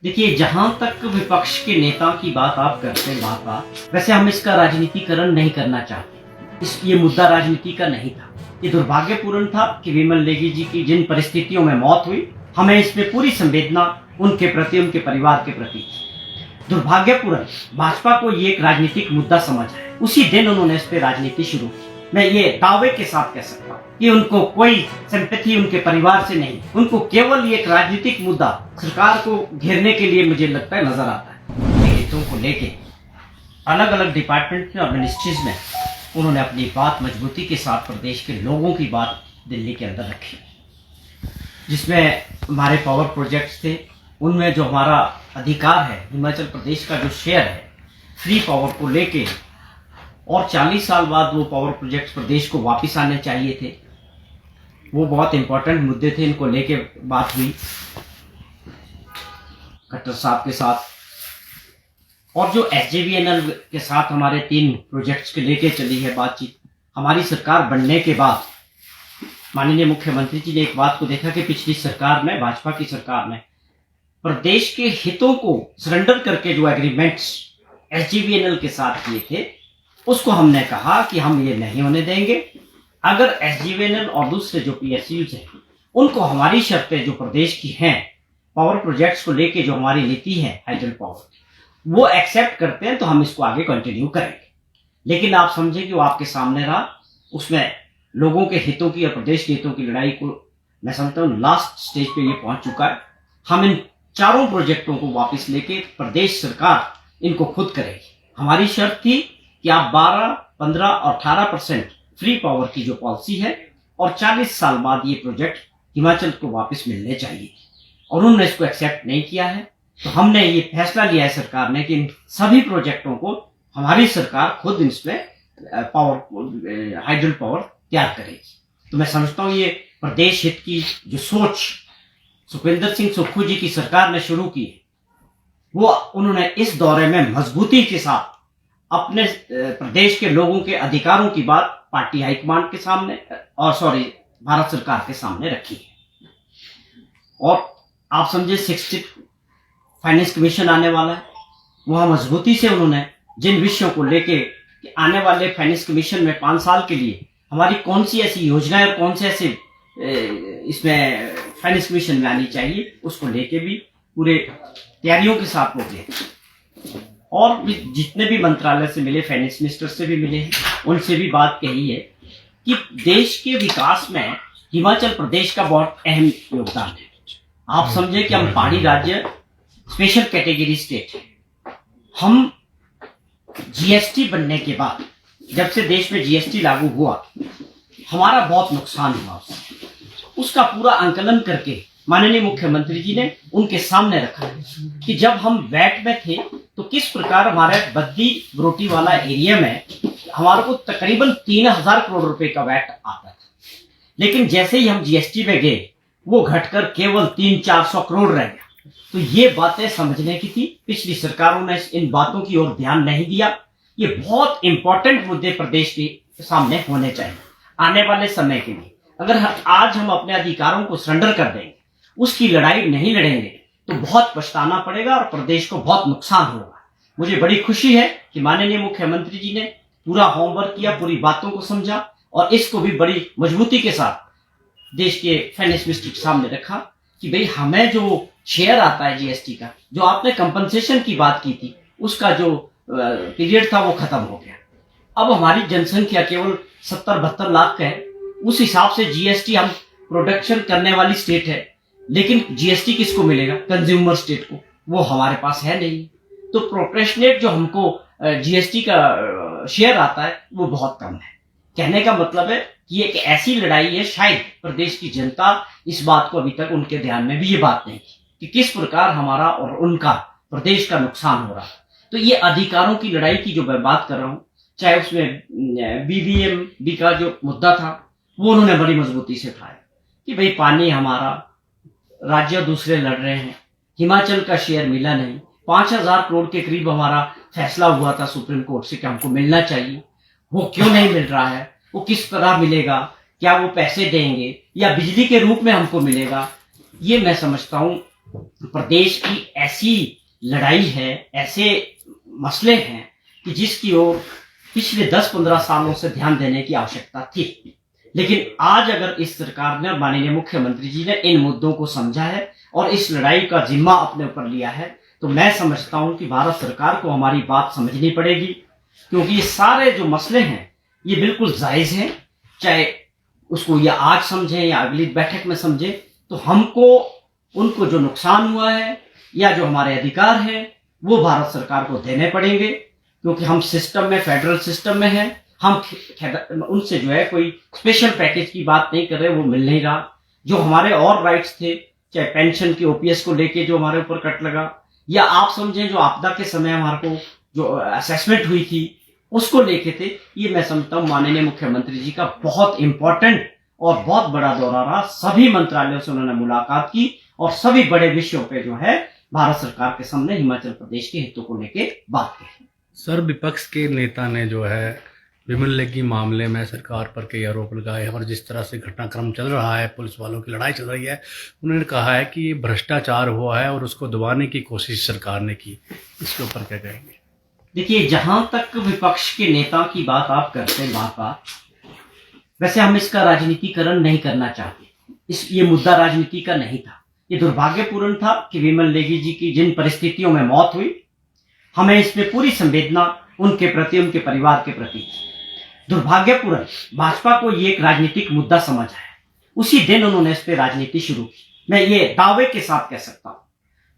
देखिए, जहां तक विपक्ष के नेता की बात आप करते हैं वैसे हम इसका राजनीतिकरण नहीं करना चाहते। ये मुद्दा राजनीति का नहीं था। ये दुर्भाग्यपूर्ण था कि विमल लेगी जी की जिन परिस्थितियों में मौत हुई, हमें इसमें पूरी संवेदना उनके प्रति, उनके परिवार के प्रति। दुर्भाग्यपूर्ण भाजपा को ये एक राजनीतिक मुद्दा समझ है, उसी दिन उन्होंने इस पे राजनीति शुरू की। मैं ये दावे के साथ कह सकता हूँ कि उनको कोई सिंपैथी उनके परिवार से नहीं, उनको केवल ये एक राजनीतिक मुद्दा सरकार को घेरने के लिए मुझे लगता है नजर आता है। हितों को लेके अलग अलग डिपार्टमेंट में और मिनिस्ट्रीज में उन्होंने अपनी बात मजबूती के साथ प्रदेश के लोगों की बात दिल्ली के अंदर रखी, जिसमें हमारे पावर प्रोजेक्ट्स थे, उनमें जो हमारा अधिकार है, हिमाचल प्रदेश का जो शेयर है फ्री पावर को लेके, और 40 साल बाद वो पावर प्रोजेक्ट्स प्रदेश को वापस आने चाहिए थे, वो बहुत इंपॉर्टेंट मुद्दे थे। इनको लेके बात हुई खट्टर साहब के साथ, और जो SJVNL के साथ हमारे 3 प्रोजेक्ट्स के लेके चली है बातचीत। हमारी सरकार बनने के बाद माननीय मुख्यमंत्री जी ने एक बात को देखा कि पिछली सरकार में, भाजपा की सरकार में, प्रदेश के हितों को सरेंडर करके जो एग्रीमेंट्स SJVNL के साथ किए थे, उसको हमने कहा कि हम ये नहीं होने देंगे। अगर SJVNL और दूसरे जो PSUs हैं, उनको हमारी शर्तें जो प्रदेश की हैं, पावर प्रोजेक्ट्स को लेके जो हमारी नीति है हाइड्रल पावर, वो एक्सेप्ट करते हैं तो हम इसको आगे कंटिन्यू करेंगे। लेकिन आप समझे कि वो आपके सामने रहा, उसमें लोगों के हितों की और प्रदेश के हितों की लड़ाई को मैं समझता हूँ लास्ट स्टेज पे ये पहुंच चुका है। हम इन 4 प्रोजेक्टों को वापस लेके प्रदेश सरकार इनको खुद करेगी। हमारी शर्त थी कि आप 12, 15 और 18% फ्री पावर की जो पॉलिसी है, और 40 साल बाद ये प्रोजेक्ट हिमाचल को वापस मिलने चाहिए, और उन्होंने इसको एक्सेप्ट नहीं किया है। तो हमने ये फैसला लिया है सरकार ने कि इन सभी प्रोजेक्टों को हमारी सरकार खुद इसमें पावर, हाइड्रल पावर तैयार करेगी। तो मैं समझता हूँ ये प्रदेश हित की जो सोच सुखविंदर सिंह सुक्खू जी की सरकार ने शुरू की है, वो उन्होंने इस दौरे में मजबूती के साथ अपने प्रदेश के लोगों के अधिकारों की बात पार्टी हाईकमांड के सामने, और भारत सरकार के सामने रखी है। और आप समझे 60 फाइनेंस कमीशन आने वाला है, वहां मजबूती से उन्होंने जिन विषयों को लेके आने वाले फाइनेंस कमीशन में 5 साल के लिए हमारी कौन सी ऐसी योजनाएं और कौन से ऐसे इसमें फाइनेंस कमीशन में आनी चाहिए, उसको लेके भी पूरे तैयारियों के साथ हो गए। और भी जितने भी मंत्रालय से मिले, फाइनेंस मिनिस्टर से भी मिले हैं, उनसे भी बात कही है कि देश के विकास में हिमाचल प्रदेश का बहुत अहम योगदान है। आप समझे कि हम पहाड़ी राज्य, स्पेशल कैटेगरी स्टेट है। हम GST बनने के बाद, जब से देश में GST लागू हुआ, हमारा बहुत नुकसान हुआ। उसका पूरा आंकलन करके माननीय मुख्यमंत्री जी ने उनके सामने रखा कि जब हम वैट में थे तो किस प्रकार हमारे बद्दी बरोटी वाला एरिया में हमारे को तकरीबन 3000 करोड़ रुपए का वैट आता था, लेकिन जैसे ही हम GST में गए, वो घटकर केवल 300-400 करोड़ रह गया। तो ये बातें समझने की थी, पिछली सरकारों ने इन बातों की ओर ध्यान नहीं दिया। ये बहुत इंपॉर्टेंट मुद्दे प्रदेश के सामने होने चाहिए आने वाले समय के लिए। अगर आज हम अपने अधिकारों को सरेंडर कर देंगे, उसकी लड़ाई नहीं लड़ेंगे, तो बहुत पछताना पड़ेगा और प्रदेश को बहुत नुकसान होगा। मुझे बड़ी खुशी है कि माननीय मुख्यमंत्री जी ने पूरा होमवर्क किया, पूरी बातों को समझा, और इसको भी बड़ी मजबूती के साथ देश के फाइनेंस मिनिस्टर के सामने रखा कि भाई हमें जो शेयर आता है GST का, जो आपने कंपनसेशन की बात की थी, उसका जो पीरियड था वो खत्म हो गया। अब हमारी जनसंख्या केवल 70-72 लाख का है, उस हिसाब से GST हम प्रोडक्शन करने वाली स्टेट है, लेकिन GST किसको मिलेगा? कंज्यूमर स्टेट को। वो हमारे पास है नहीं। तो प्रोपोर्शनेट जो हमको GST का शेयर आता है वो बहुत कम है। कहने का मतलब है कि एक ऐसी लड़ाई है, शायद प्रदेश की जनता इस बात को अभी तक उनके ध्यान में भी ये बात नहीं कि किस प्रकार हमारा और उनका, प्रदेश का नुकसान हो रहा है। तो ये अधिकारों की लड़ाई की जो मैं बात कर रहा हूँ, चाहे उसमें BBMB का जो मुद्दा था, वो उन्होंने बड़ी मजबूती से उठाया कि भाई पानी हमारा, राज्य दूसरे लड़ रहे हैं, हिमाचल का शेयर मिला नहीं। 5000 करोड़ के करीब हमारा फैसला हुआ था सुप्रीम कोर्ट से कि हमको मिलना चाहिए, वो क्यों नहीं मिल रहा है? वो किस तरह मिलेगा? क्या वो पैसे देंगे या बिजली के रूप में हमको मिलेगा? ये मैं समझता हूँ प्रदेश की ऐसी लड़ाई है, ऐसे मसले हैं कि जिसकी ओर पिछले 10-15 सालों से ध्यान देने की आवश्यकता थी। लेकिन आज अगर इस सरकार ने और माननीय मुख्यमंत्री जी ने इन मुद्दों को समझा है और इस लड़ाई का जिम्मा अपने ऊपर लिया है, तो मैं समझता हूं कि भारत सरकार को हमारी बात समझनी पड़ेगी, क्योंकि ये सारे जो मसले हैं ये बिल्कुल जायज हैं। चाहे उसको या आज समझें या अगली बैठक में समझें, तो हमको उनको जो नुकसान हुआ है या जो हमारे अधिकार है वो भारत सरकार को देने पड़ेंगे, क्योंकि हम सिस्टम में, फेडरल सिस्टम में हैं। हम उनसे जो है कोई स्पेशल पैकेज की बात नहीं कर रहे, वो मिल नहीं रहा। जो हमारे और राइट्स थे, चाहे पेंशन की ओपीएस को लेके जो हमारे ऊपर कट लगा, या आप समझें जो आपदा के समय हमारे को जो असेसमेंट हुई थी उसको लेके थे, ये मैं समझता हूँ माननीय मुख्यमंत्री जी का बहुत इंपॉर्टेंट और बहुत बड़ा दौरा रहा। सभी मंत्रालयों से उन्होंने मुलाकात की और सभी बड़े विषयों पे जो है भारत सरकार के सामने हिमाचल प्रदेश के हितों को लेके बात की। सर, विपक्ष के नेता ने जो है विमल लेगी मामले में सरकार पर कई आरोप लगाए और जिस तरह से घटनाक्रम चल रहा है, पुलिस वालों की लड़ाई चल रही है, उन्होंने कहा है कि ये भ्रष्टाचार हुआ है और उसको दबाने की कोशिश सरकार ने की। इसके ऊपर क्या कहेंगे? देखिए, जहां तक विपक्ष के नेता की बात आप करते हैं बार-बार, वैसे हम इसका राजनीतिकरण नहीं करना चाहते। ये मुद्दा राजनीति का नहीं था। ये दुर्भाग्यपूर्ण था कि विमल लेगी जी की जिन परिस्थितियों में मौत हुई, हमें इसमें पूरी संवेदना उनके प्रति, उनके परिवार के प्रति। दुर्भाग्यपूर्ण भाजपा को ये एक राजनीतिक मुद्दा समझ आया, उसी दिन उन्होंने इस पे राजनीति शुरू की। मैं ये दावे के साथ कह सकता हूं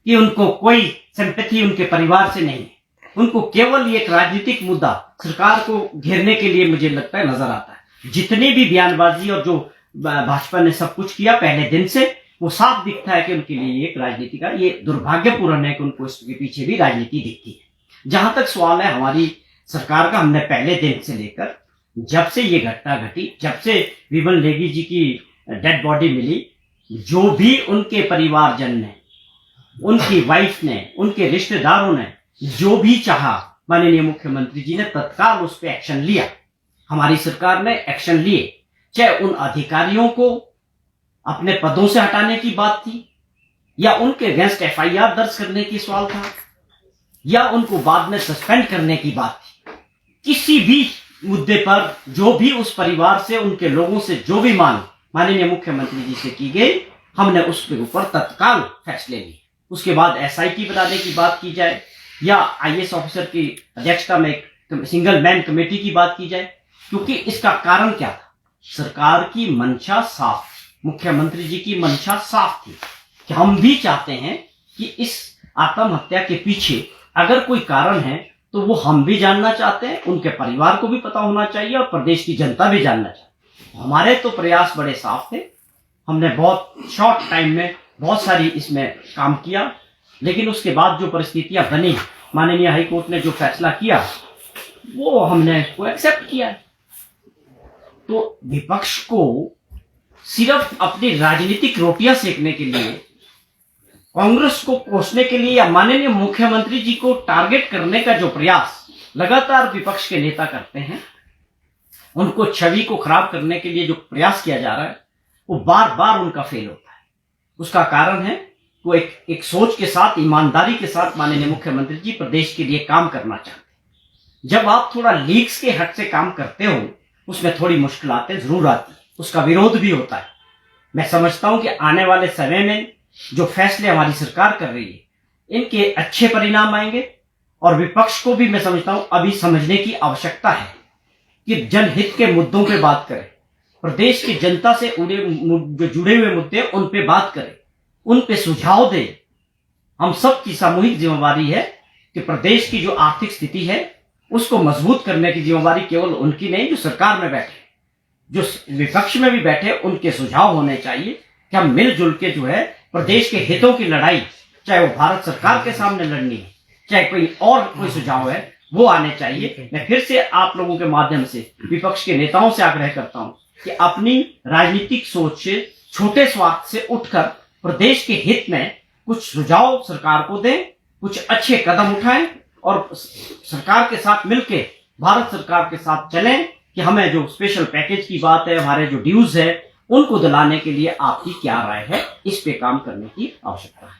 कि उनको कोई सिंपैथी उनके परिवार से नहीं है। उनको केवल ये एक राजनीतिक मुद्दा सरकार को घेरने के लिए मुझे लगता है नजर आता है। जितनी भी बयानबाजी और जो भाजपा ने सब कुछ किया पहले दिन से, वो साफ दिखता है कि उनके लिए एक राजनीति का ये दुर्भाग्यपूर्ण है कि उनको इसके पीछे भी राजनीति दिखती है। जहां तक सवाल है हमारी सरकार का, हमने पहले दिन से लेकर जब से ये घटना घटी, जब से विमल लेगी जी की डेड बॉडी मिली, जो भी उनके परिवारजन ने, उनकी वाइफ ने, उनके रिश्तेदारों ने जो भी चाहा, माननीय मुख्यमंत्री जी ने तत्काल उस पर एक्शन लिया। हमारी सरकार ने एक्शन लिए। चाहे उन अधिकारियों को अपने पदों से हटाने की बात थी, या उनके अगेंस्ट एफआईआर दर्ज करने की सवाल था, या उनको बाद में सस्पेंड करने की बात थी। किसी भी मुद्दे पर जो भी उस परिवार से, उनके लोगों से जो भी मांग माननीय मुख्यमंत्री जी से की गई, हमने उसके ऊपर तत्काल फैसले लिए। उसके बाद एसआईटी बनाने की बात की जाए या आईएएस ऑफिसर की अध्यक्षता में एक सिंगल मैन कमेटी की बात की जाए, क्योंकि इसका कारण क्या था? सरकार की मंशा साफ थी, मुख्यमंत्री जी की मंशा साफ थी कि हम भी चाहते हैं कि इस आत्महत्या के पीछे अगर कोई कारण है तो वो हम भी जानना चाहते हैं, उनके परिवार को भी पता होना चाहिए और प्रदेश की जनता भी जानना चाहिए। हमारे तो प्रयास बड़े साफ थे। हमने बहुत शॉर्ट टाइम में बहुत सारी इसमें काम किया, लेकिन उसके बाद जो परिस्थितियां बनी, माननीय हाईकोर्ट ने जो फैसला किया वो हमने उसको एक्सेप्ट किया। तो विपक्ष को सिर्फ अपनी राजनीतिक रोटियां सेकने के लिए, कांग्रेस को कोसने के लिए या माननीय मुख्यमंत्री जी को टारगेट करने का जो प्रयास लगातार विपक्ष के नेता करते हैं, उनको छवि को खराब करने के लिए जो प्रयास किया जा रहा है, वो बार बार उनका फेल होता है। उसका कारण है वो एक सोच के साथ, ईमानदारी के साथ माननीय मुख्यमंत्री जी प्रदेश के लिए काम करना चाहते हैं। जब आप थोड़ा लीक्स के हट से काम करते हो, उसमें थोड़ी मुश्किलातें जरूर आती है, उसका विरोध भी होता है। मैं समझता हूं कि आने वाले समय में जो फैसले हमारी सरकार कर रही है, इनके अच्छे परिणाम आएंगे। और विपक्ष को भी मैं समझता हूं अभी समझने की आवश्यकता है कि जनहित के मुद्दों पे बात करें, प्रदेश की जनता से जो जुड़े हुए मुद्दे उन पे बात करें, उन पे सुझाव दें। हम सब की सामूहिक जिम्मेवारी है कि प्रदेश की जो आर्थिक स्थिति है उसको मजबूत करने की जिम्मेवारी केवल उनकी नहीं, जो सरकार में बैठे, जो विपक्ष में भी बैठे, उनके सुझाव होने चाहिए कि हम मिलजुल के जो है प्रदेश के हितों की लड़ाई, चाहे वो भारत सरकार के सामने लड़नी है, चाहे कोई सुझाव है, वो आने चाहिए। मैं फिर से आप लोगों के माध्यम से विपक्ष के नेताओं से आग्रह करता हूं कि अपनी राजनीतिक सोच से, छोटे स्वार्थ से उठकर प्रदेश के हित में कुछ सुझाव सरकार को दें, कुछ अच्छे कदम उठाएं और सरकार के साथ मिलकर भारत सरकार के साथ चलें कि हमें जो स्पेशल पैकेज की बात है, हमारे जो ड्यूज है, उनको दिलाने के लिए आपकी क्या राय है, इस पे काम करने की आवश्यकता है।